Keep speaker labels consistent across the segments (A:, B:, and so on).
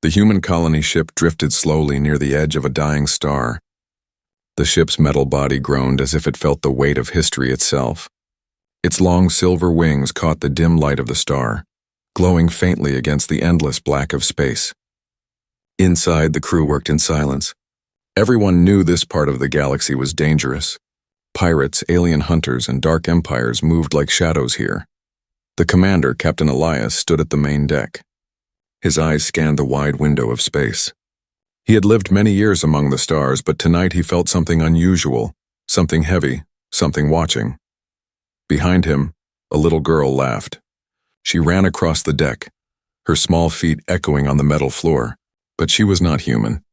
A: The human colony ship drifted slowly near the edge of a dying star. The ship's metal body groaned as if it felt the weight of history itself. Its long silver wings caught the dim light of the star, glowing faintly against the endless black of space. Inside, the crew worked in silence. Everyone knew this part of the galaxy was dangerous. Pirates, alien hunters, and dark empires moved like shadows here. The commander, Captain Elias, stood at the main deck. His eyes scanned the wide window of space. He had lived many years among the stars, but tonight he felt something unusual, something heavy, something watching. Behind him, a little girl laughed. She ran across the deck, her small feet echoing on the metal floor. But she was not human.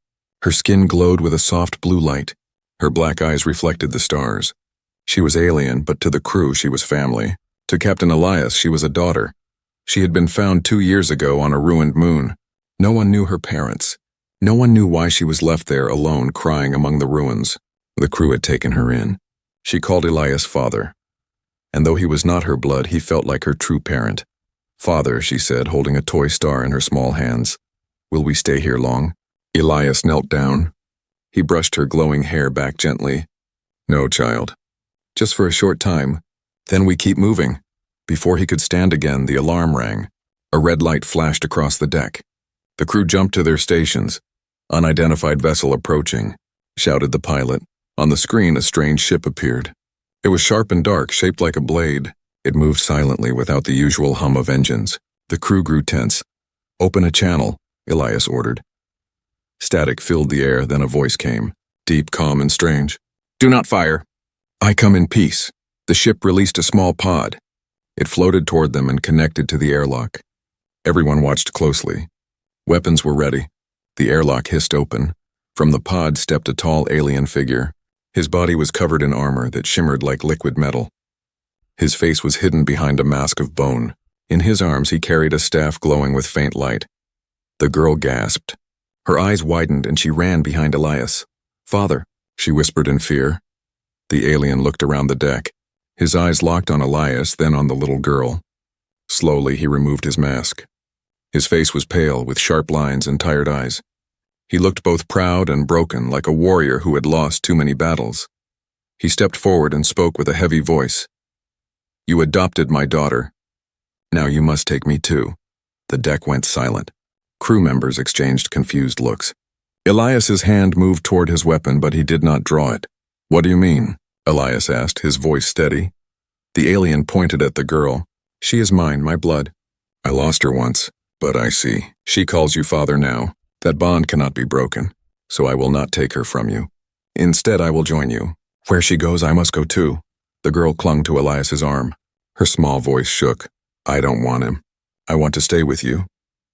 A: Her skin glowed with a soft blue light. Her black eyes reflected the stars. She was alien, but to the crew she was family. To Captain Elias she was a daughter. She had been found 2 years ago on a ruined moon. No one knew her parents. No one knew why she was left there alone crying among the ruins. The crew had taken her in. She called Elias father. And though he was not her blood, he felt like her true parent. Father, she said, holding a toy star in her small hands. Will we stay here long? Elias knelt down. He brushed her glowing hair back gently. No, child. Just for a short time. Then we keep moving. Before he could stand again, the alarm rang. A red light flashed across the deck. The crew jumped to their stations. Unidentified vessel approaching, shouted the pilot. On the screen, a strange ship appeared. It was sharp and dark, shaped like a blade. It moved silently without the usual hum of engines. The crew grew tense. Open a channel, Elias ordered. Static filled the air, then a voice came, deep, calm, and strange. Do not fire. I come in peace. The ship released a small pod. It floated toward them and connected to the airlock. Everyone watched closely. Weapons were ready. The airlock hissed open. From the pod stepped a tall alien figure. His body was covered in armor that shimmered like liquid metal. His face was hidden behind a mask of bone. In his arms he carried a staff glowing with faint light. The girl gasped. Her eyes widened and she ran behind Elias. Father, she whispered in fear. The alien looked around the deck. His eyes locked on Elias, then on the little girl. Slowly he removed his mask. His face was pale, with sharp lines and tired eyes. He looked both proud and broken, like a warrior who had lost too many battles. He stepped forward and spoke with a heavy voice. You adopted my daughter. Now you must take me too. The deck went silent. Crew members exchanged confused looks. Elias's hand moved toward his weapon, but he did not draw it. What do you mean? Elias asked, his voice steady. The alien pointed at the girl. She is mine, my blood. I lost her once, but I see. She calls you father now. That bond cannot be broken, so I will not take her from you. Instead, I will join you. Where she goes, I must go too. The girl clung to Elias's arm. Her small voice shook. I don't want him. I want to stay with you.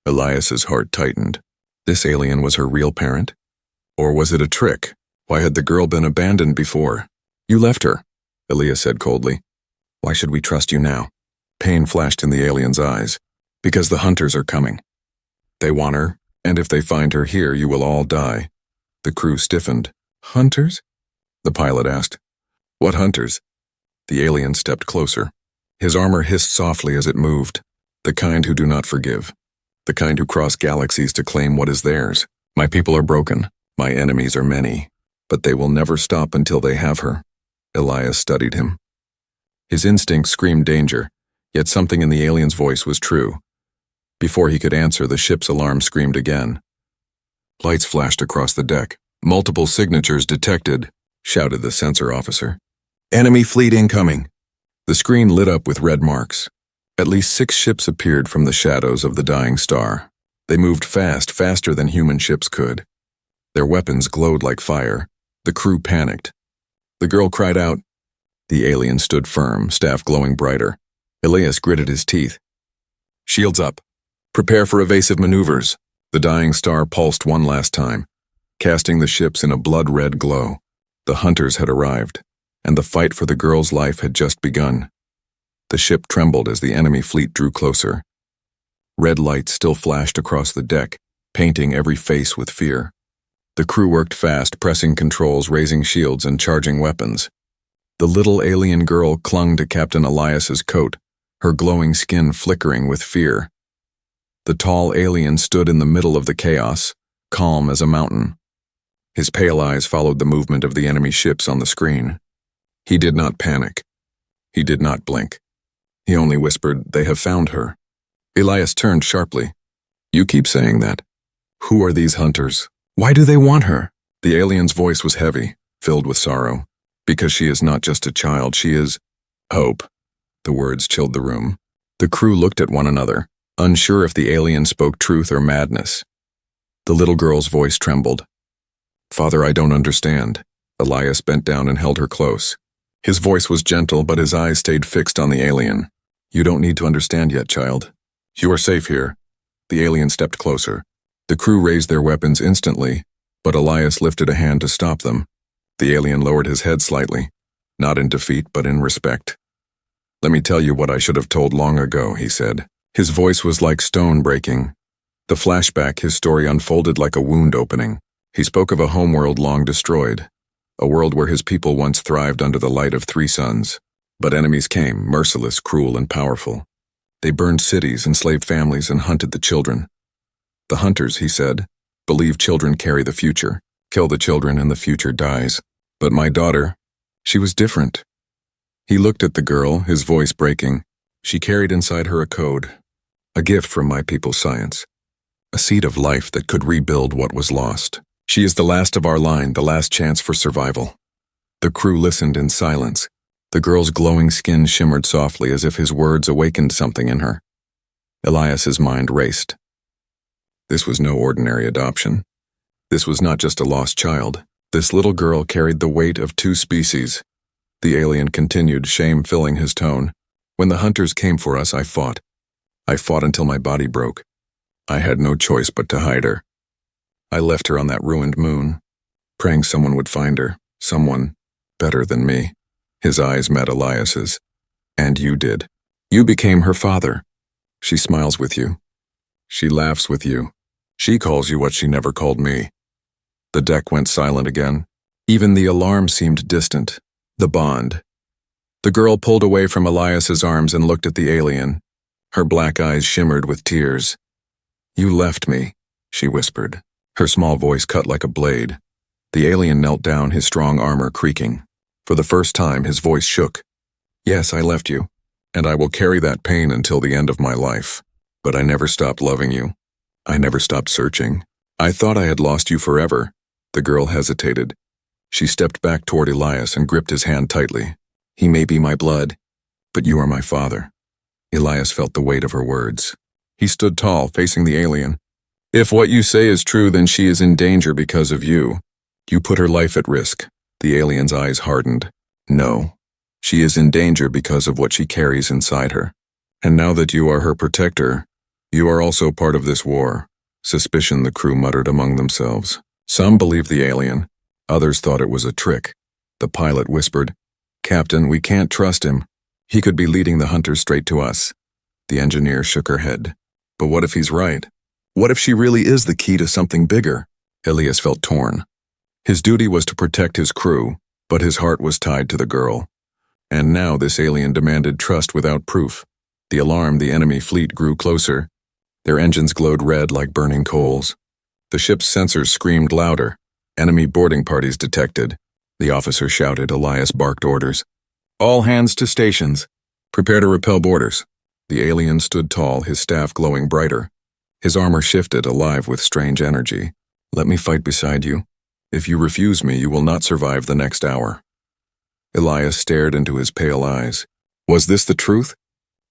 A: Elias's heart tightened. This alien was her real parent? Or was it a trick? Why had the girl been abandoned before? You left her, Elias said coldly. Why should we trust you now? Pain flashed in the alien's eyes. Because the hunters are coming. They want her, and if they find her here, you will all die. The crew stiffened. Hunters? The pilot asked. What hunters? The alien stepped closer. His armor hissed softly as it moved. The kind who do not forgive. The kind who cross galaxies to claim what is theirs. My people are broken. My enemies are many. But they will never stop until they have her. Elias studied him. His instincts screamed danger, yet something in the alien's voice was true. Before he could answer, the ship's alarm screamed again. Lights flashed across the deck. Multiple signatures detected, shouted the sensor officer. Enemy fleet incoming. The screen lit up with red marks. At least 6 ships appeared from the shadows of the dying star. They moved fast, faster than human ships could. Their weapons glowed like fire. The crew panicked. The girl cried out. The alien stood firm, staff glowing brighter. Elias gritted his teeth. Shields up. Prepare for evasive maneuvers. The dying star pulsed one last time, casting the ships in a blood-red glow. The hunters had arrived, and the fight for the girl's life had just begun. The ship trembled as the enemy fleet drew closer. Red lights still flashed across the deck, painting every face with fear. The crew worked fast, pressing controls, raising shields, and charging weapons. The little alien girl clung to Captain Elias's coat, her glowing skin flickering with fear. The tall alien stood in the middle of the chaos, calm as a mountain. His pale eyes followed the movement of the enemy ships on the screen. He did not panic. He did not blink. He only whispered, "They have found her." Elias turned sharply. "You keep saying that. Who are these hunters? Why do they want her?" The alien's voice was heavy, filled with sorrow. "Because she is not just a child, she is hope." The words chilled the room. The crew looked at one another, unsure if the alien spoke truth or madness. The little girl's voice trembled. "Father, I don't understand." Elias bent down and held her close. His voice was gentle, but his eyes stayed fixed on the alien. "You don't need to understand yet, child. You are safe here." The alien stepped closer. The crew raised their weapons instantly, but Elias lifted a hand to stop them. The alien lowered his head slightly, not in defeat but in respect. "Let me tell you what I should have told long ago," he said. His voice was like stone breaking. The flashback, his story unfolded like a wound opening. He spoke of a homeworld long destroyed, a world where his people once thrived under the light of 3 suns. But enemies came, merciless, cruel, and powerful. They burned cities, enslaved families, and hunted the children. The hunters, he said, believe children carry the future. Kill the children and the future dies. But my daughter, she was different. He looked at the girl, his voice breaking. She carried inside her a code, a gift from my people's science, a seed of life that could rebuild what was lost. She is the last of our line, the last chance for survival. The crew listened in silence. The girl's glowing skin shimmered softly as if his words awakened something in her. Elias's mind raced. This was no ordinary adoption. This was not just a lost child. This little girl carried the weight of 2 species. The alien continued, shame filling his tone. When the hunters came for us, I fought. I fought until my body broke. I had no choice but to hide her. I left her on that ruined moon, praying someone would find her, someone better than me. His eyes met Elias's. And you did. You became her father. She smiles with you. She laughs with you. She calls you what she never called me. The deck went silent again. Even the alarm seemed distant. The bond. The girl pulled away from Elias's arms and looked at the alien. Her black eyes shimmered with tears. You left me, she whispered. Her small voice cut like a blade. The alien knelt down, his strong armor creaking. For the first time, his voice shook. Yes, I left you, and I will carry that pain until the end of my life. But I never stopped loving you. I never stopped searching. I thought I had lost you forever. The girl hesitated. She stepped back toward Elias and gripped his hand tightly. He may be my blood, but you are my father. Elias felt the weight of her words. He stood tall, facing the alien. If what you say is true, then she is in danger because of you. You put her life at risk. The alien's eyes hardened. No. She is in danger because of what she carries inside her. And now that you are her protector, you are also part of this war. Suspicion, the crew muttered among themselves. Some believed the alien. Others thought it was a trick. The pilot whispered, Captain, we can't trust him. He could be leading the hunters straight to us. The engineer shook her head. But what if he's right? What if she really is the key to something bigger? Elias felt torn. His duty was to protect his crew, but his heart was tied to the girl. And now this alien demanded trust without proof. The alarm, the enemy fleet grew closer. Their engines glowed red like burning coals. The ship's sensors screamed louder. Enemy boarding parties detected. The officer shouted. Elias barked orders. All hands to stations. Prepare to repel boarders. The alien stood tall, his staff glowing brighter. His armor shifted, alive with strange energy. Let me fight beside you. If you refuse me, you will not survive the next hour. Elias stared into his pale eyes. Was this the truth?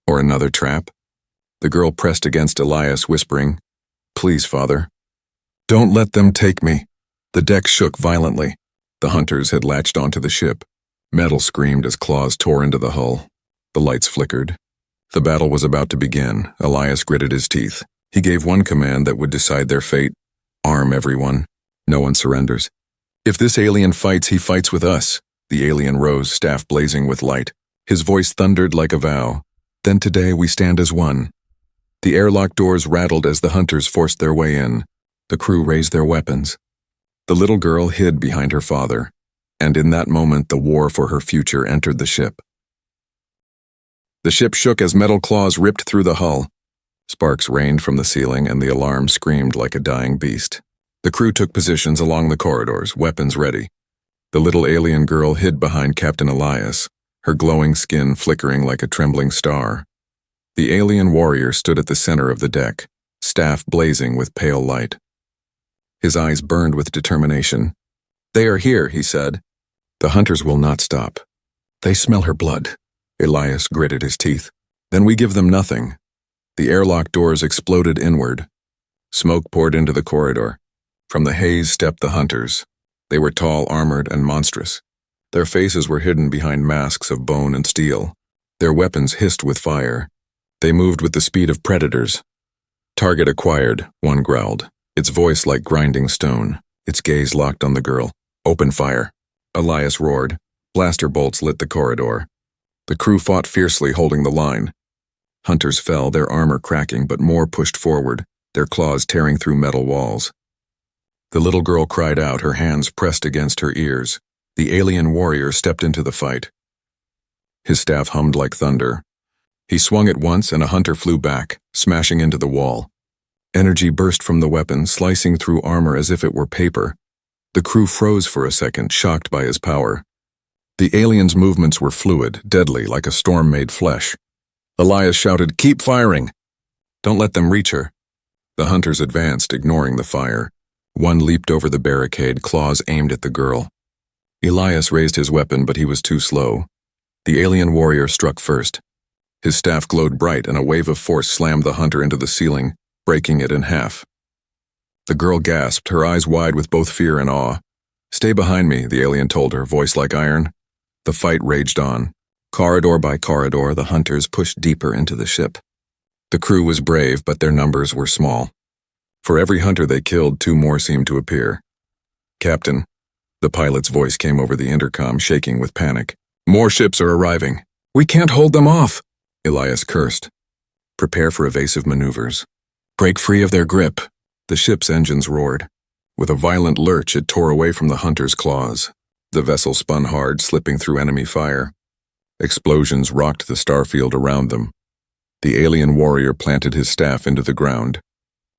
A: Or another trap? The girl pressed against Elias, whispering, Please, father. Don't let them take me. The deck shook violently. The hunters had latched onto the ship. Metal screamed as claws tore into the hull. The lights flickered. The battle was about to begin. Elias gritted his teeth. He gave one command that would decide their fate. Arm everyone. No one surrenders. If this alien fights, he fights with us. The alien rose, staff blazing with light. His voice thundered like a vow. Then today we stand as one. The airlock doors rattled as the hunters forced their way in. The crew raised their weapons. The little girl hid behind her father, and in that moment the war for her future entered the ship. The ship shook as metal claws ripped through the hull. Sparks rained from the ceiling and the alarm screamed like a dying beast. The crew took positions along the corridors, weapons ready. The little alien girl hid behind Captain Elias, her glowing skin flickering like a trembling star. The alien warrior stood at the center of the deck, staff blazing with pale light. His eyes burned with determination. "They are here," he said. "The hunters will not stop. They smell her blood." Elias gritted his teeth. "Then we give them nothing." The airlock doors exploded inward. Smoke poured into the corridor. From the haze stepped the hunters. They were tall, armored, and monstrous. Their faces were hidden behind masks of bone and steel. Their weapons hissed with fire. They moved with the speed of predators. "Target acquired," one growled, its voice like grinding stone, its gaze locked on the girl. "Open fire." Elias roared. Blaster bolts lit the corridor. The crew fought fiercely, holding the line. Hunters fell, their armor cracking, but more pushed forward, their claws tearing through metal walls. The little girl cried out, her hands pressed against her ears. The alien warrior stepped into the fight. His staff hummed like thunder. He swung it once and a hunter flew back, smashing into the wall. Energy burst from the weapon, slicing through armor as if it were paper. The crew froze for a second, shocked by his power. The alien's movements were fluid, deadly, like a storm made flesh. Elias shouted, "Keep firing! Don't let them reach her." The hunters advanced, ignoring the fire. One leaped over the barricade, claws aimed at the girl. Elias raised his weapon, but he was too slow. The alien warrior struck first. His staff glowed bright, and a wave of force slammed the hunter into the ceiling, breaking it in half. The girl gasped, her eyes wide with both fear and awe. "Stay behind me," the alien told her, voice like iron. The fight raged on. Corridor by corridor, the hunters pushed deeper into the ship. The crew was brave, but their numbers were small. For every hunter they killed, two more seemed to appear. "Captain," the pilot's voice came over the intercom, shaking with panic. "More ships are arriving. We can't hold them off," Elias cursed. "Prepare for evasive maneuvers. Break free of their grip." The ship's engines roared. With a violent lurch, it tore away from the hunters' claws. The vessel spun hard, slipping through enemy fire. Explosions rocked the starfield around them. The alien warrior planted his staff into the ground.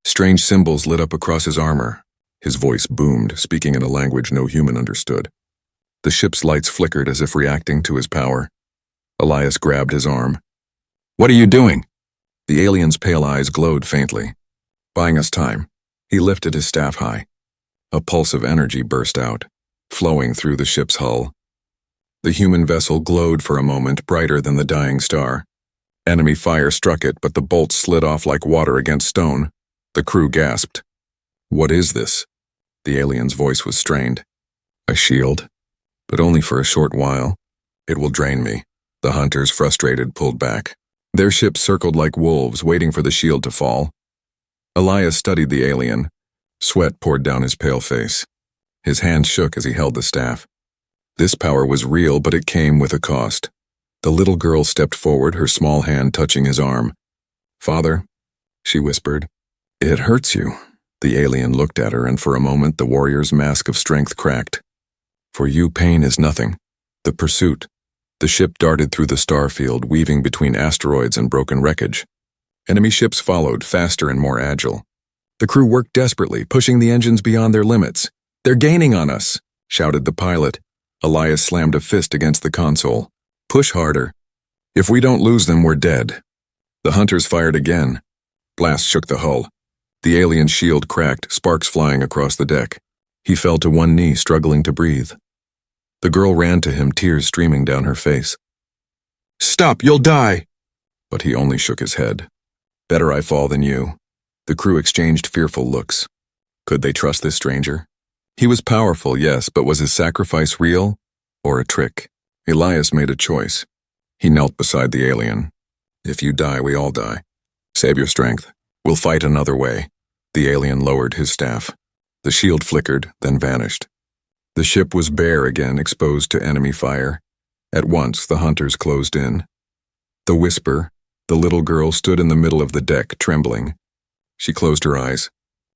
A: Strange symbols lit up across his armor. His voice boomed, speaking in a language no human understood. The ship's lights flickered as if reacting to his power. Elias grabbed his arm. "What are you doing?" The alien's pale eyes glowed faintly. "Buying us time." He lifted his staff high. A pulse of energy burst out, flowing through the ship's hull. The human vessel glowed for a moment, brighter than the dying star. Enemy fire struck it, but the bolts slid off like water against stone. The crew gasped. "What is this?" The alien's voice was strained. "A shield. But only for a short while. It will drain me." The hunters, frustrated, pulled back. Their ship circled like wolves, waiting for the shield to fall. Elias studied the alien. Sweat poured down his pale face. His hand shook as he held the staff. This power was real, but it came with a cost. The little girl stepped forward, her small hand touching his arm. "Father," she whispered. "It hurts you." The alien looked at her, and for a moment the warrior's mask of strength cracked. "For you, pain is nothing." The pursuit. The ship darted through the starfield, weaving between asteroids and broken wreckage. Enemy ships followed, faster and more agile. The crew worked desperately, pushing the engines beyond their limits. "They're gaining on us," shouted the pilot. Elias slammed a fist against the console. "Push harder. If we don't lose them, we're dead." The hunters fired again. Blasts shook the hull. The alien's shield cracked, sparks flying across the deck. He fell to one knee, struggling to breathe. The girl ran to him, tears streaming down her face. "Stop, you'll die!" But he only shook his head. "Better I fall than you." The crew exchanged fearful looks. Could they trust this stranger? He was powerful, yes, but was his sacrifice real or a trick? Elias made a choice. He knelt beside the alien. "If you die, we all die. Save your strength. We'll fight another way." The alien lowered his staff. The shield flickered, then vanished. The ship was bare again, exposed to enemy fire. At once, the hunters closed in. The whisper, the little girl stood in the middle of the deck, trembling. She closed her eyes.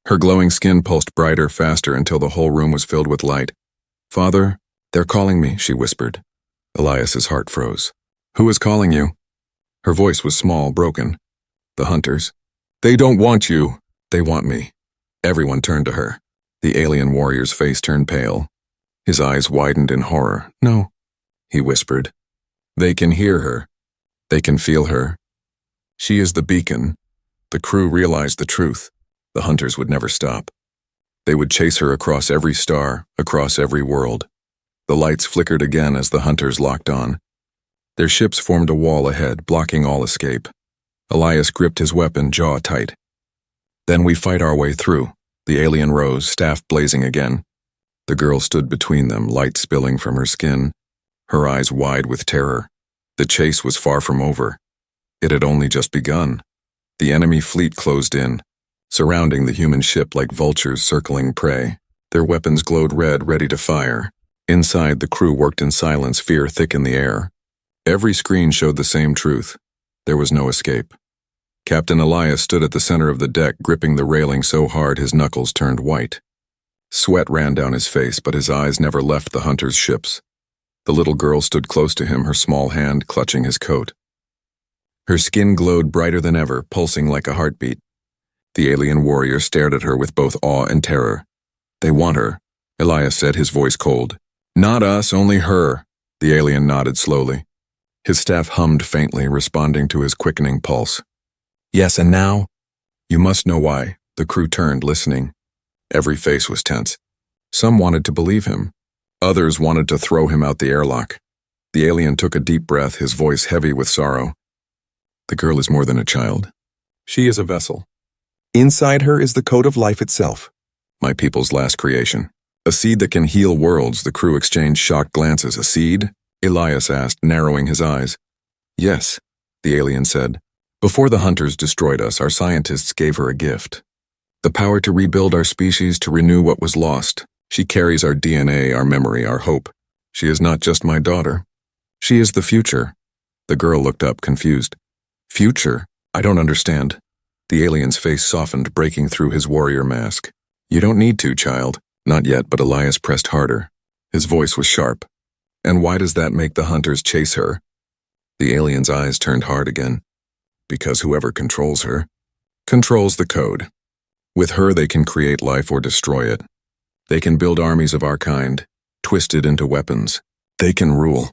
A: Her glowing skin pulsed brighter, faster, until the whole room was filled with light. "Father, they're calling me," she whispered. Elias's heart froze. "Who is calling you?" Her voice was small, broken. "The hunters. They don't want you. They want me. Everyone turned to her. The alien warrior's face turned pale. His eyes widened in horror. No, he whispered. They can hear her. They can feel her. She is the beacon. The crew realized the truth. The hunters would never stop. They would chase her across every star, across every world. The lights flickered again as the hunters locked on. Their ships formed a wall ahead, blocking all escape. Elias gripped his weapon, jaw tight. Then we fight our way through. The alien rose, staff blazing again. The girl stood between them, light spilling from her skin, her eyes wide with terror. The chase was far from over. It had only just begun. The enemy fleet closed in, surrounding the human ship like vultures circling prey. Their weapons glowed red, ready to fire. Inside, the crew worked in silence, fear thick in the air. Every screen showed the same truth. There was no escape. Captain Elias stood at the center of the deck, gripping the railing so hard his knuckles turned white. Sweat ran down his face, but his eyes never left the hunters' ships. The little girl stood close to him, her small hand clutching his coat. Her skin glowed brighter than ever, pulsing like a heartbeat. The alien warrior stared at her with both awe and terror. They want her, Elias said, his voice cold. Not us, only her. The alien nodded slowly. His staff hummed faintly, responding to his quickening pulse. Yes, and now? You must know why. The crew turned, listening. Every face was tense. Some wanted to believe him. Others wanted to throw him out the airlock. The alien took a deep breath, his voice heavy with sorrow. The girl is more than a child. She is a vessel. Inside her is the code of life itself. My people's last creation. A seed that can heal worlds. The crew exchanged shocked glances. A seed? Elias asked, narrowing his eyes. Yes, the alien said. Before the hunters destroyed us, our scientists gave her a gift. The power to rebuild our species, to renew what was lost. She carries our DNA, our memory, our hope. She is not just my daughter. She is the future. The girl looked up, confused. Future? I don't understand. The alien's face softened, breaking through his warrior mask. You don't need to, child. Not yet, but Elias pressed harder. His voice was sharp. And why does that make the hunters chase her? The alien's eyes turned hard again. Because whoever controls her controls the code. With her, they can create life or destroy it. They can build armies of our kind, twist it into weapons. They can rule.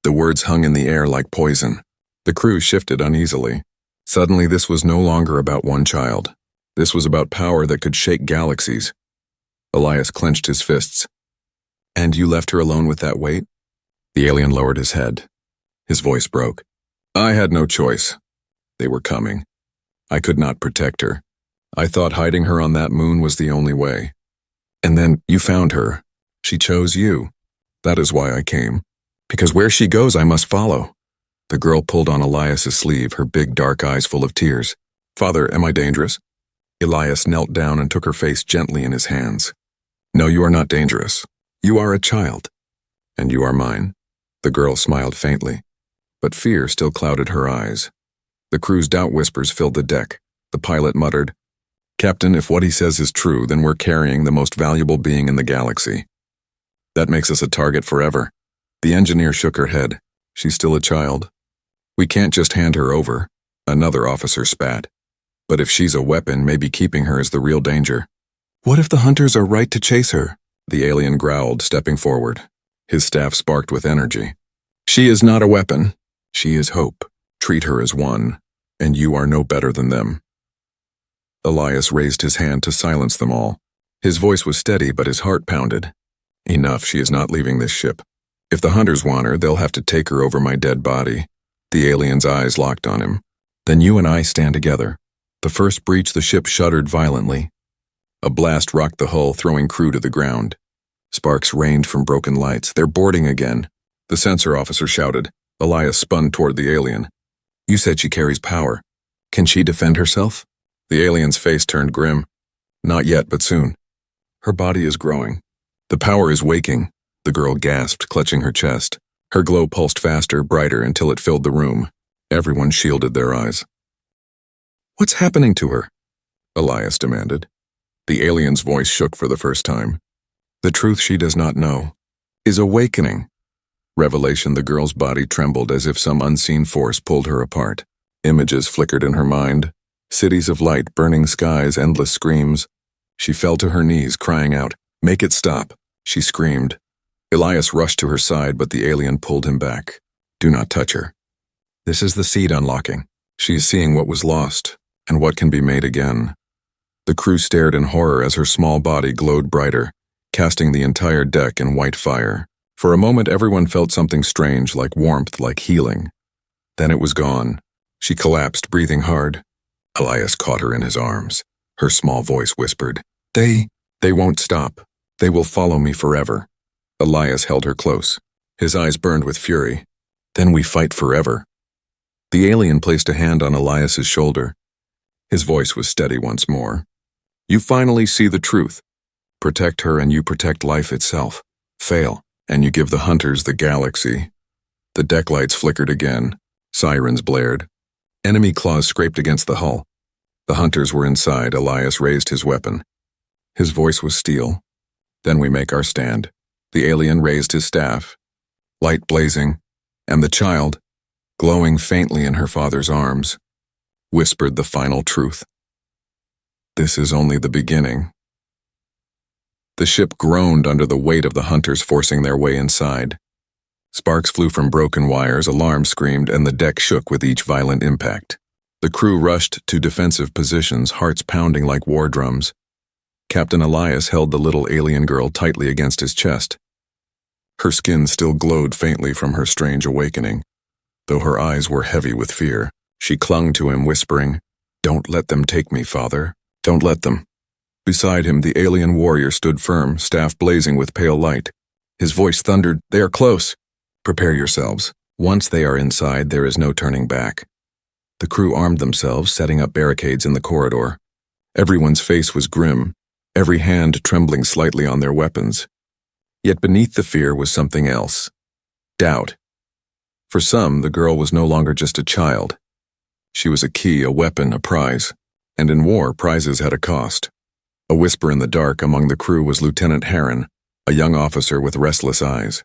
A: The words hung in the air like poison. The crew shifted uneasily. Suddenly, this was no longer about one child. This was about power that could shake galaxies. Elias clenched his fists. And you left her alone with that weight? The alien lowered his head. His voice broke. I had no choice. They were coming. I could not protect her. I thought hiding her on that moon was the only way. And then you found her. She chose you. That is why I came. Because where she goes, I must follow. The girl pulled on Elias's sleeve, her big dark eyes full of tears. Father, am I dangerous? Elias knelt down and took her face gently in his hands. No, you are not dangerous. You are a child. And you are mine. The girl smiled faintly, but fear still clouded her eyes. The crew's doubt whispers filled the deck. The pilot muttered, Captain, if what he says is true, then we're carrying the most valuable being in the galaxy. That makes us a target forever. The engineer shook her head. She's still a child. We can't just hand her over. Another officer spat. But if she's a weapon, maybe keeping her is the real danger. What if the hunters are right to chase her? The alien growled, stepping forward. His staff sparked with energy. She is not a weapon. She is hope. Treat her as one, and you are no better than them. Elias raised his hand to silence them all. His voice was steady, but his heart pounded. Enough, she is not leaving this ship. If the hunters want her, they'll have to take her over my dead body. The alien's eyes locked on him. Then you and I stand together. The first breach, the ship shuddered violently. A blast rocked the hull, throwing crew to the ground. Sparks rained from broken lights. They're boarding again. The sensor officer shouted. Elias spun toward the alien. You said she carries power. Can she defend herself? The alien's face turned grim. Not yet, but soon. Her body is growing. The power is waking. The girl gasped, clutching her chest. Her glow pulsed faster, brighter, until it filled the room. Everyone shielded their eyes. What's happening to her? Elias demanded. The alien's voice shook for the first time. The truth she does not know is awakening. Revelation, the girl's body trembled as if some unseen force pulled her apart. Images flickered in her mind. Cities of light, burning skies, endless screams. She fell to her knees, crying out, "Make it stop," she screamed. Elias rushed to her side, but the alien pulled him back. "Do not touch her. This is the seed unlocking. She is seeing what was lost, and what can be made again." The crew stared in horror as her small body glowed brighter, casting the entire deck in white fire. For a moment, everyone felt something strange, like warmth, like healing. Then it was gone. She collapsed, breathing hard. Elias caught her in his arms. Her small voice whispered, They won't stop. They will follow me forever." Elias held her close. His eyes burned with fury. "Then we fight forever." The alien placed a hand on Elias's shoulder. His voice was steady once more. "You finally see the truth. Protect her and you protect life itself. Fail, and you give the hunters the galaxy." The deck lights flickered again. Sirens blared. Enemy claws scraped against the hull. The hunters were inside. Elias raised his weapon. His voice was steel. "Then we make our stand." The alien raised his staff. Light blazing, and the child, glowing faintly in her father's arms, whispered the final truth. "This is only the beginning." The ship groaned under the weight of the hunters forcing their way inside. Sparks flew from broken wires, alarms screamed, and the deck shook with each violent impact. The crew rushed to defensive positions, hearts pounding like war drums. Captain Elias held the little alien girl tightly against his chest. Her skin still glowed faintly from her strange awakening. Though her eyes were heavy with fear, she clung to him, whispering, "Don't let them take me, Father. Don't let them." Beside him, the alien warrior stood firm, staff blazing with pale light. His voice thundered, "They are close. Prepare yourselves. Once they are inside, there is no turning back." The crew armed themselves, setting up barricades in the corridor. Everyone's face was grim, every hand trembling slightly on their weapons. Yet beneath the fear was something else. Doubt. For some, the girl was no longer just a child. She was a key, a weapon, a prize. And in war, prizes had a cost. A whisper in the dark among the crew was Lieutenant Heron, a young officer with restless eyes.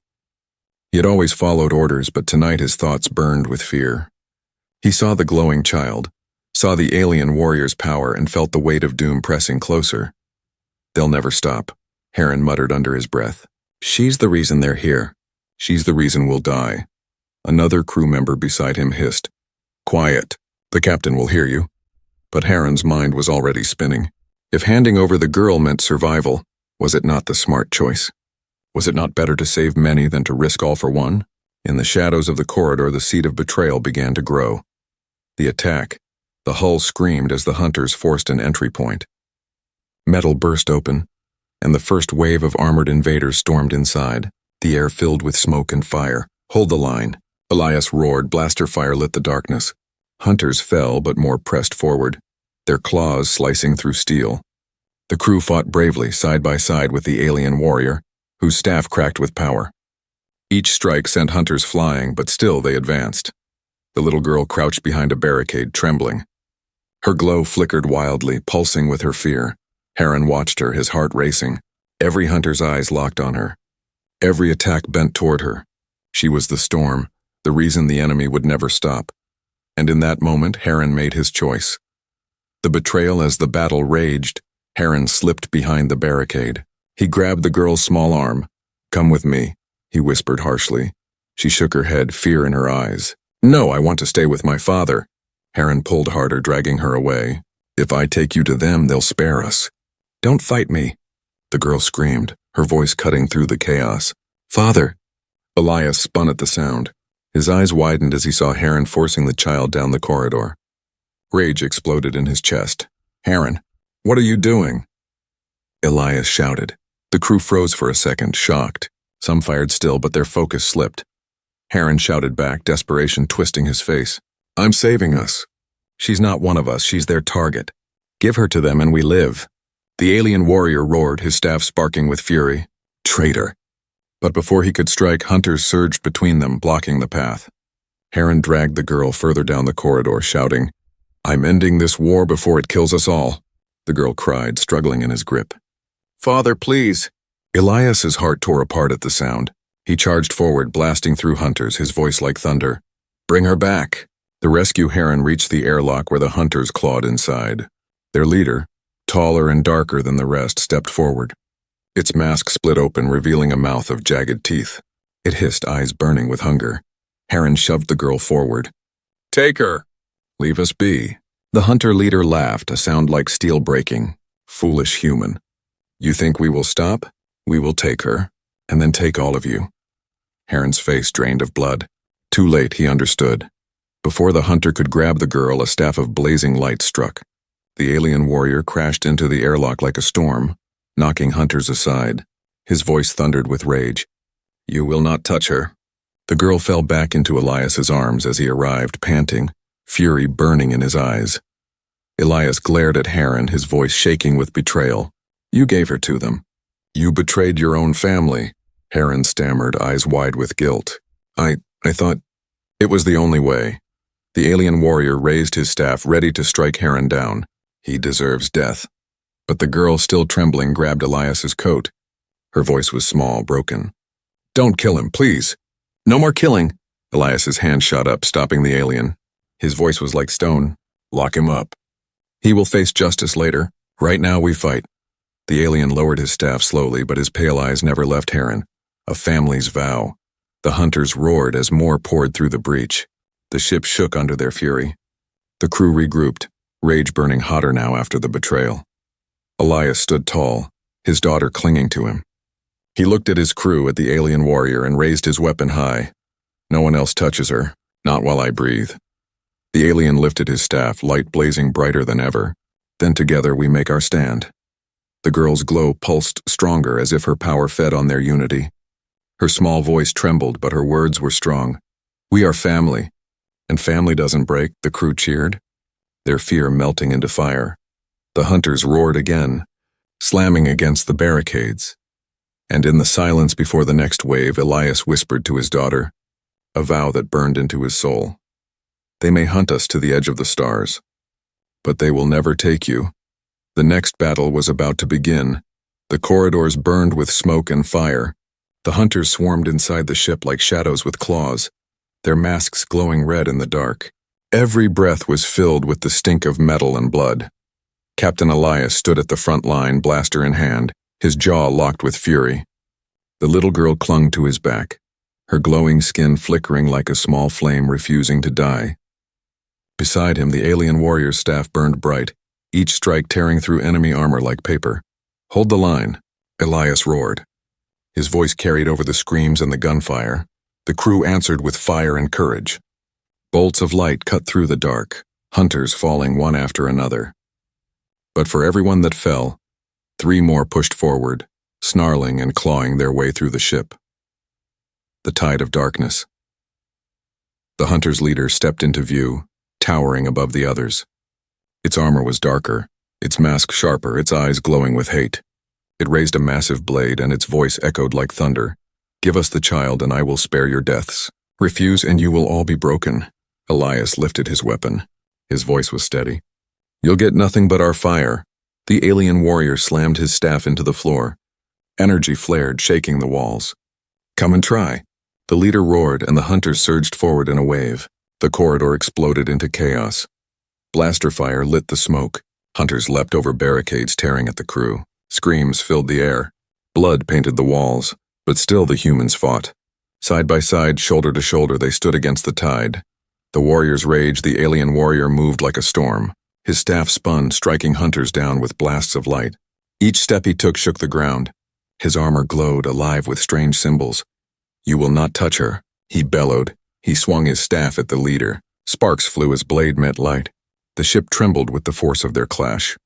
A: He had always followed orders, but tonight his thoughts burned with fear. He saw the glowing child, saw the alien warrior's power, and felt the weight of doom pressing closer. "They'll never stop," Heron muttered under his breath. "She's the reason they're here. She's the reason we'll die." Another crew member beside him hissed, "Quiet. The captain will hear you." But Heron's mind was already spinning. If handing over the girl meant survival, was it not the smart choice? Was it not better to save many than to risk all for one? In the shadows of the corridor, the seed of betrayal began to grow. The attack. The hull screamed as the hunters forced an entry point. Metal burst open, and the first wave of armored invaders stormed inside, the air filled with smoke and fire. "Hold the line." Elias roared. Blaster fire lit the darkness. Hunters fell, but more pressed forward, their claws slicing through steel. The crew fought bravely, side by side with the alien warrior, whose staff cracked with power. Each strike sent hunters flying, but still they advanced. The little girl crouched behind a barricade, trembling. Her glow flickered wildly, pulsing with her fear. Heron watched her, his heart racing. Every hunter's eyes locked on her. Every attack bent toward her. She was the storm, the reason the enemy would never stop. And in that moment, Heron made his choice. The betrayal as the battle raged, Heron slipped behind the barricade. He grabbed the girl's small arm. "Come with me," he whispered harshly. She shook her head, fear in her eyes. "No, I want to stay with my father." Heron pulled harder, dragging her away. "If I take you to them, they'll spare us." "Don't fight me," the girl screamed, her voice cutting through the chaos. "Father!" Elias spun at the sound. His eyes widened as he saw Heron forcing the child down the corridor. Rage exploded in his chest. "Heron, what are you doing?" Elias shouted. The crew froze for a second, shocked. Some fired still, but their focus slipped. Heron shouted back, desperation twisting his face. "I'm saving us. She's not one of us, she's their target. Give her to them and we live." The alien warrior roared, his staff sparking with fury. "Traitor." But before he could strike, hunters surged between them, blocking the path. Heron dragged the girl further down the corridor, shouting, "I'm ending this war before it kills us all," the girl cried, struggling in his grip. "Father, please." Elias's heart tore apart at the sound. He charged forward, blasting through hunters, his voice like thunder. "Bring her back." The rescue heron reached the airlock where the hunters clawed inside. Their leader, taller and darker than the rest, stepped forward. Its mask split open, revealing a mouth of jagged teeth. It hissed, eyes burning with hunger. Heron shoved the girl forward. "Take her! Leave us be." The hunter leader laughed, a sound like steel breaking. "Foolish human. You think we will stop? We will take her, and then take all of you." Heron's face drained of blood. Too late, he understood. Before the hunter could grab the girl, a staff of blazing light struck. The alien warrior crashed into the airlock like a storm, knocking hunters aside. His voice thundered with rage. "You will not touch her." The girl fell back into Elias's arms as he arrived, panting, fury burning in his eyes. Elias glared at Heron, his voice shaking with betrayal. "You gave her to them. You betrayed your own family," Heron stammered, eyes wide with guilt. I thought it was the only way." The alien warrior raised his staff, ready to strike Heron down. "He deserves death." But the girl, still trembling, grabbed Elias's coat. Her voice was small, broken. "Don't kill him, please." "No more killing." Elias's hand shot up, stopping the alien. His voice was like stone. "Lock him up. He will face justice later. Right now we fight." The alien lowered his staff slowly, but his pale eyes never left Heron. A family's vow. The hunters roared as more poured through the breach. The ship shook under their fury. The crew regrouped, rage burning hotter now after the betrayal. Elias stood tall, his daughter clinging to him. He looked at his crew, at the alien warrior, and raised his weapon high. "No one else touches her, not while I breathe." The alien lifted his staff, light blazing brighter than ever. "Then together we make our stand." The girl's glow pulsed stronger, as if her power fed on their unity. Her small voice trembled, but her words were strong. "We are family. And family doesn't break," the crew cheered, their fear melting into fire. The hunters roared again, slamming against the barricades. And in the silence before the next wave, Elias whispered to his daughter, a vow that burned into his soul. "They may hunt us to the edge of the stars, but they will never take you." The next battle was about to begin. The corridors burned with smoke and fire. The hunters swarmed inside the ship like shadows with claws, their masks glowing red in the dark. Every breath was filled with the stink of metal and blood. Captain Elias stood at the front line, blaster in hand, his jaw locked with fury. The little girl clung to his back, her glowing skin flickering like a small flame refusing to die. Beside him, the alien warrior's staff burned bright, each strike tearing through enemy armor like paper. "Hold the line," Elias roared. His voice carried over the screams and the gunfire. The crew answered with fire and courage. Bolts of light cut through the dark, hunters falling one after another. But for everyone that fell, 3 more pushed forward, snarling and clawing their way through the ship. The tide of darkness. The hunter's leader stepped into view, towering above the others. Its armor was darker, its mask sharper, its eyes glowing with hate. It raised a massive blade, and its voice echoed like thunder. "Give us the child, and I will spare your deaths. Refuse, and you will all be broken." Elias lifted his weapon. His voice was steady. "You'll get nothing but our fire." The alien warrior slammed his staff into the floor. Energy flared, shaking the walls. "Come and try." The leader roared, and the hunters surged forward in a wave. The corridor exploded into chaos. Blaster fire lit the smoke. Hunters leapt over barricades, tearing at the crew. Screams filled the air. Blood painted the walls, but still the humans fought. Side by side, shoulder to shoulder, they stood against the tide. The warriors raged, the alien warrior moved like a storm. His staff spun, striking hunters down with blasts of light. Each step he took shook the ground. His armor glowed, alive with strange symbols. "You will not touch her," he bellowed. He swung his staff at the leader. Sparks flew as blade met light. The ship trembled with the force of their clash.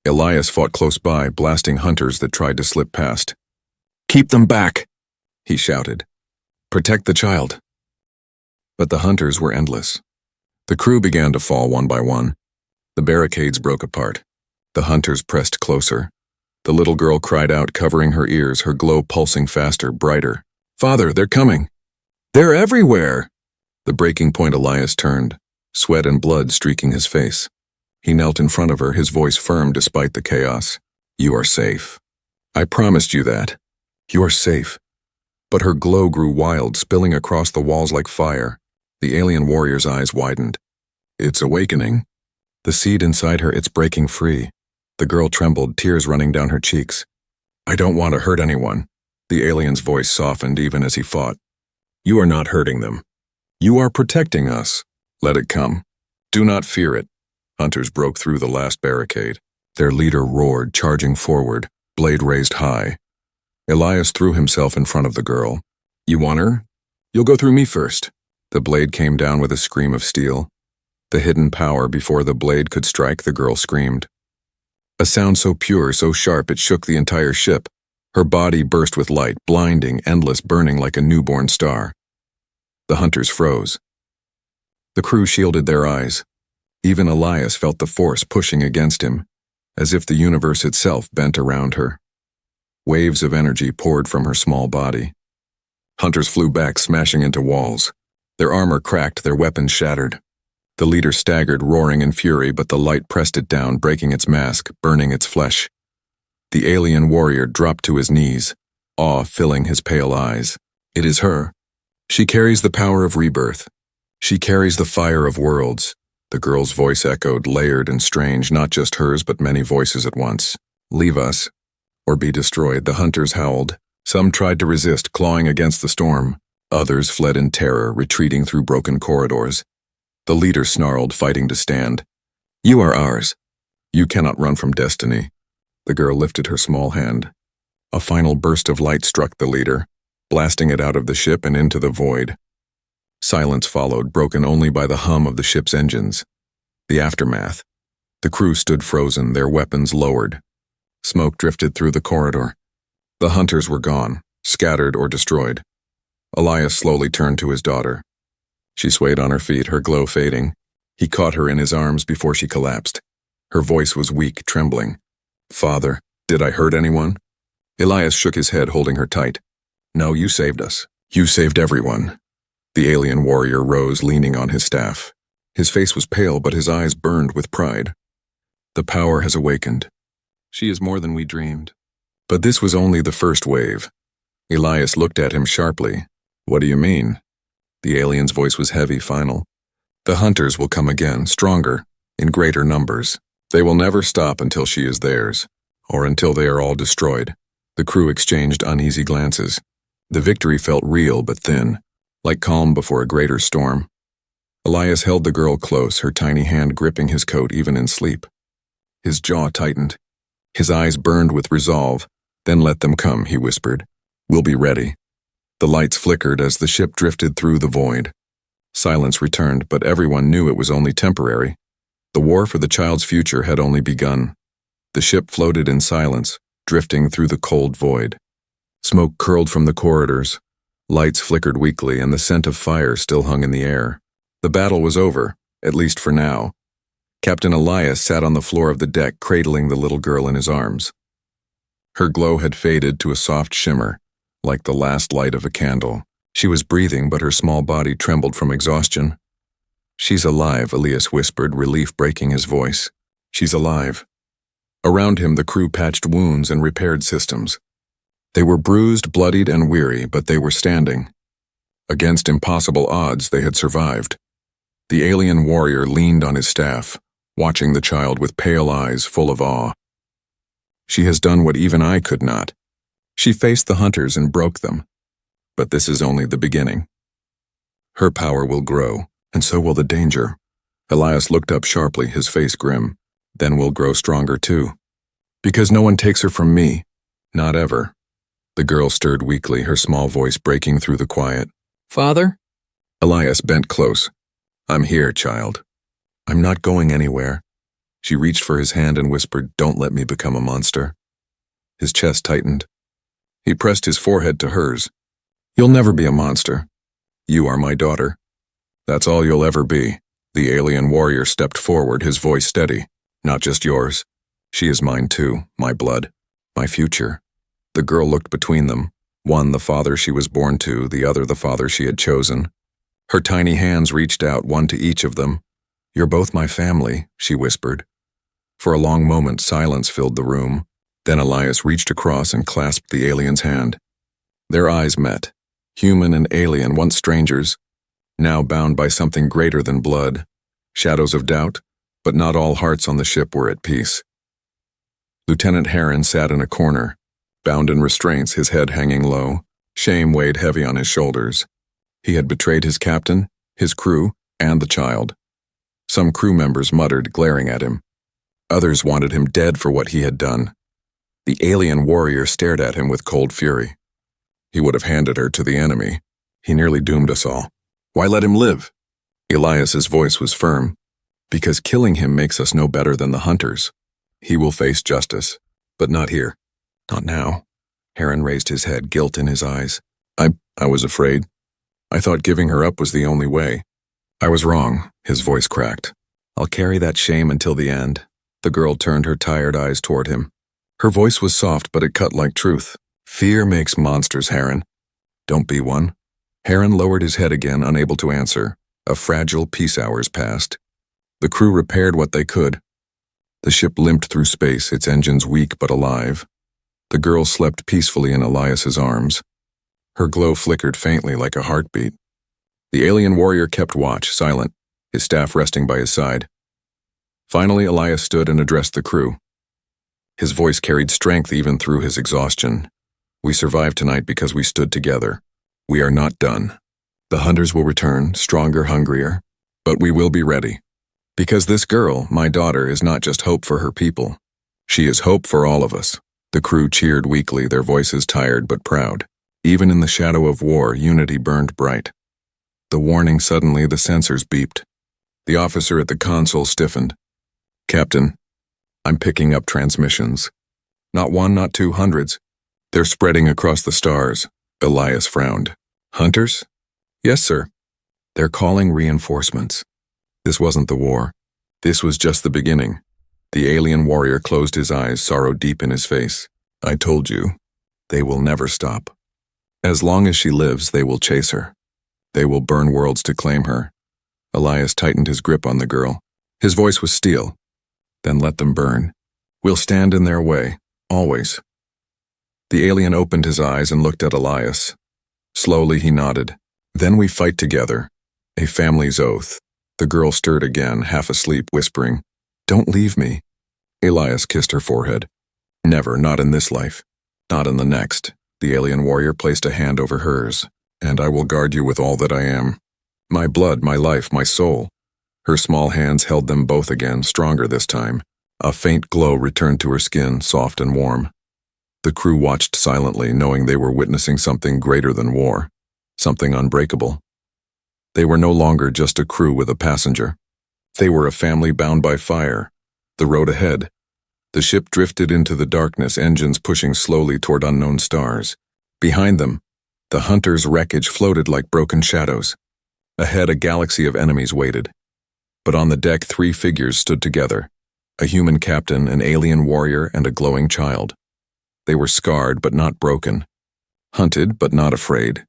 A: Elias fought close by, blasting hunters that tried to slip past. "Keep them back," he shouted. "Protect the child." But the hunters were endless. The crew began to fall one by one. The barricades broke apart. The hunters pressed closer. The little girl cried out, covering her ears, her glow pulsing faster, brighter. "Father, they're coming! They're everywhere!" The breaking point. Elias turned, sweat and blood streaking his face. He knelt in front of her, his voice firm despite the chaos. "You are safe. I promised you that. You are safe." But her glow grew wild, spilling across the walls like fire. The alien warrior's eyes widened. It's awakening. The seed inside her, it's breaking free. The girl trembled, tears running down her cheeks. I don't want to hurt anyone. The alien's voice softened even as he fought. You are not hurting them. You are protecting us. Let it come. Do not fear it. Hunters broke through the last barricade. Their leader roared, charging forward, blade raised high. Elias threw himself in front of the girl. You want her? You'll go through me first. The blade came down with a scream of steel. The hidden power before the blade could strike, the girl screamed. A sound so pure, so sharp, it shook the entire ship. Her body burst with light, blinding, endless, burning like a newborn star. The hunters froze. The crew shielded their eyes. Even Elias felt the force pushing against him, as if the universe itself bent around her. Waves of energy poured from her small body. Hunters flew back, smashing into walls. Their armor cracked, their weapons shattered. The leader staggered, roaring in fury, but the light pressed it down, breaking its mask, burning its flesh. The alien warrior dropped to his knees, awe filling his pale eyes. It is her. She carries the power of rebirth. She carries the fire of worlds. The girl's voice echoed, layered and strange, not just hers but many voices at once. Leave us, or be destroyed, the hunters howled. Some tried to resist, clawing against the storm. Others fled in terror, retreating through broken corridors. The leader snarled, fighting to stand. You are ours. You cannot run from destiny. The girl lifted her small hand. A final burst of light struck the leader, blasting it out of the ship and into the void. Silence followed, broken only by the hum of the ship's engines. The aftermath. The crew stood frozen, their weapons lowered. Smoke drifted through the corridor. The hunters were gone, scattered or destroyed. Elias slowly turned to his daughter. She swayed on her feet, her glow fading. He caught her in his arms before she collapsed. Her voice was weak, trembling. Father, did I hurt anyone? Elias shook his head, holding her tight. No, you saved us. You saved everyone. The alien warrior rose, leaning on his staff. His face was pale, but his eyes burned with pride. The power has awakened. She is more than we dreamed. But this was only the first wave. Elias looked at him sharply. What do you mean? The alien's voice was heavy, final. The hunters will come again, stronger, in greater numbers. They will never stop until she is theirs, or until they are all destroyed. The crew exchanged uneasy glances. The victory felt real but thin, like calm before a greater storm. Elias held the girl close, her tiny hand gripping his coat even in sleep. His jaw tightened. His eyes burned with resolve. Then let them come, he whispered. We'll be ready. The lights flickered as the ship drifted through the void. Silence returned, but everyone knew it was only temporary. The war for the child's future had only begun. The ship floated in silence, drifting through the cold void. Smoke curled from the corridors. Lights flickered weakly, and the scent of fire still hung in the air. The battle was over, at least for now. Captain Elias sat on the floor of the deck, cradling the little girl in his arms. Her glow had faded to a soft shimmer, like the last light of a candle. She was breathing, but her small body trembled from exhaustion. She's alive, Elias whispered, relief breaking his voice. She's alive. Around him, the crew patched wounds and repaired systems. They were bruised, bloodied, and weary, but they were standing. Against impossible odds, they had survived. The alien warrior leaned on his staff, watching the child with pale eyes full of awe. She has done what even I could not. She faced the hunters and broke them. But this is only the beginning. Her power will grow, and so will the danger. Elias looked up sharply, his face grim. Then we'll grow stronger too. Because no one takes her from me. Not ever. The girl stirred weakly, her small voice breaking through the quiet. Father? Elias bent close. I'm here, child. I'm not going anywhere. She reached for his hand and whispered, Don't let me become a monster. His chest tightened. He pressed his forehead to hers. You'll never be a monster. You are my daughter. That's all you'll ever be. The alien warrior stepped forward, his voice steady. Not just yours. She is mine too, my blood, my future. The girl looked between them, one the father she was born to, the other the father she had chosen. Her tiny hands reached out, one to each of them. You're both my family, she whispered. For a long moment, silence filled the room. Then Elias reached across and clasped the alien's hand. Their eyes met. Human and alien, once strangers. now bound by something greater than blood. Shadows of doubt, but not all hearts on the ship were at peace. Lieutenant Heron sat in a corner, bound in restraints, his head hanging low. Shame weighed heavy on his shoulders. He had betrayed his captain, his crew, and the child. Some crew members muttered, glaring at him. Others wanted him dead for what he had done. The alien warrior stared at him with cold fury. He would have handed her to the enemy. He nearly doomed us all. Why let him live? Elias's voice was firm. Because killing him makes us no better than the hunters. He will face justice, but not here. Not now. Heron raised his head, guilt in his eyes. I was afraid. I thought giving her up was the only way. I was wrong, his voice cracked. I'll carry that shame until the end. The girl turned her tired eyes toward him. Her voice was soft, but it cut like truth. Fear makes monsters, Heron. Don't be one. Heron lowered his head again, unable to answer. A fragile peace hours passed. The crew repaired what they could. The ship limped through space, its engines weak but alive. The girl slept peacefully in Elias's arms. Her glow flickered faintly like a heartbeat. The alien warrior kept watch, silent, his staff resting by his side. Finally, Elias stood and addressed the crew. His voice carried strength even through his exhaustion. We survived tonight because we stood together. We are not done. The hunters will return, stronger, hungrier, but we will be ready. Because this girl, my daughter, is not just hope for her people. She is hope for all of us. The crew cheered weakly, their voices tired but proud. Even in the shadow of war, unity burned bright. The warning suddenly, the sensors beeped. The officer at the console stiffened. Captain, I'm picking up transmissions. Not one, not two, hundreds. They're spreading across the stars. Elias frowned. Hunters? Yes, sir. They're calling reinforcements. This wasn't the war. This was just the beginning. The alien warrior closed his eyes, sorrow deep in his face. I told you, they will never stop. As long as she lives, they will chase her. They will burn worlds to claim her. Elias tightened his grip on the girl. His voice was steel. Then let them burn. We'll stand in their way, always. The alien opened his eyes and looked at Elias. Slowly he nodded. Then we fight together. A family's oath. The girl stirred again, half asleep, whispering, Don't leave me. Elias kissed her forehead. Never, not in this life. Not in the next. The alien warrior placed a hand over hers. And I will guard you with all that I am. My blood, my life, my soul. Her small hands held them both again, stronger this time. A faint glow returned to her skin, soft and warm. The crew watched silently, knowing they were witnessing something greater than war. Something unbreakable. They were no longer just a crew with a passenger. They were a family bound by fire. The road ahead. The ship drifted into the darkness, engines pushing slowly toward unknown stars. Behind them, the hunters' wreckage floated like broken shadows. Ahead, a galaxy of enemies waited. But on the deck, 3 figures stood together. A human captain, an alien warrior, and a glowing child. They were scarred but not broken. Hunted but not afraid.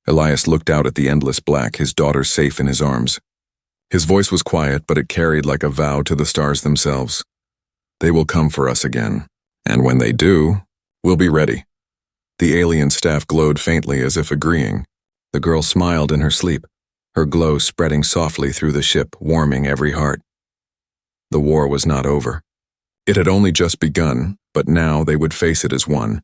A: Elias looked out at the endless black, his daughter safe in his arms. His voice was quiet, but it carried like a vow to the stars themselves. They will come for us again. And when they do, we'll be ready. The alien staff glowed faintly as if agreeing. The girl smiled in her sleep, her glow spreading softly through the ship, warming every heart. The war was not over. It had only just begun, but now they would face it as one.